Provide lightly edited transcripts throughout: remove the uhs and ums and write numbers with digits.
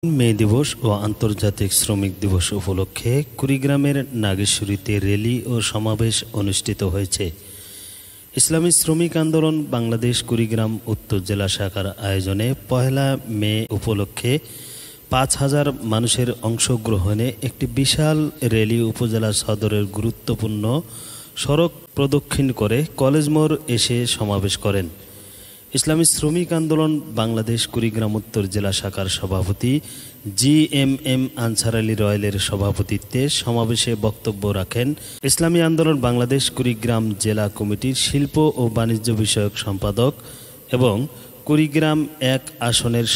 মে দিবস ও আন্তর্জাতিক শ্রমিক দিবস উপলক্ষে কুড়িগ্রামের নাগেশ্বরীতে র্যালি ও সমাবেশ অনুষ্ঠিত হয়েছে। ইসলামী শ্রমিক আন্দোলন বাংলাদেশ কুড়িগ্রাম উত্তর জেলা শাখার আয়োজনে পহেলা মে উপলক্ষে ৫,০০০ মানুষের অংশগ্রহণে একটি বিশাল র্যালি উপজেলা সদরের গুরুত্বপূর্ণ সড়ক প্রদক্ষিণ করে কলেজ মোড় এসে সমাবেশ করেন। ইসলামী শ্রমিক আন্দোলন বাংলাদেশ কুড়িগ্রাম উত্তর জেলা শাখার সভাপতি GMM আনসার আলী রয়েলের সভাপতিত্বে সমাবেশে বক্তব্য রাখেন ইসলামী আন্দোলন বাংলাদেশ কুড়িগ্রাম জেলা কমিটির শিল্প ও বাণিজ্য বিষয়ক সম্পাদক এবং কুড়িগ্রাম ১ আসনের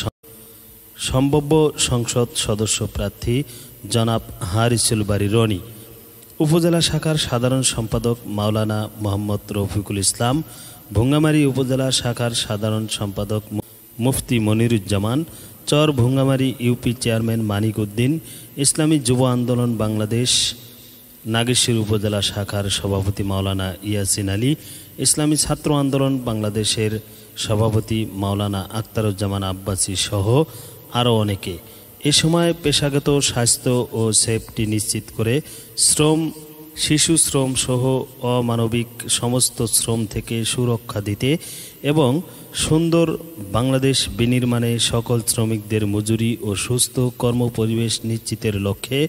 সম্ভাব্য সংসদ সদস্য প্রার্থী জনাব হারিসুল বারী রনি, উপজেলা শাখার সাধারণ সম্পাদক মাওলানা মোহাম্মদ রফিকুল ইসলাম, ভুঙ্গামারী উপজেলা শাখার সাধারণ সম্পাদক মুফতি মনিরুজ্জামান, চর ভুঙ্গামারী ইউপি চেয়ারম্যান মানিক উদ্দিন, ইসলামী যুব আন্দোলন বাংলাদেশ নাগেশ্বরী উপজেলা শাখার সভাপতি মাওলানা ইয়াসিন আলী, ইসলামী ছাত্র আন্দোলন বাংলাদেশের সভাপতি মাওলানা আখতারুজ্জামান আব্বাসী সহ আরও অনেকে। এ সময় পেশাগত স্বাস্থ্য ও সেফটি নিশ্চিত করে শ্রম, শিশু শ্রম সহ অমানবিক সমস্ত শ্রম থেকে সুরক্ষা দিতে এবং সুন্দর বাংলাদেশ বিনির্মাণে সকল শ্রমিকদের মজুরি ও সুস্থ কর্মপরিবেশ নিশ্চিতের লক্ষ্যে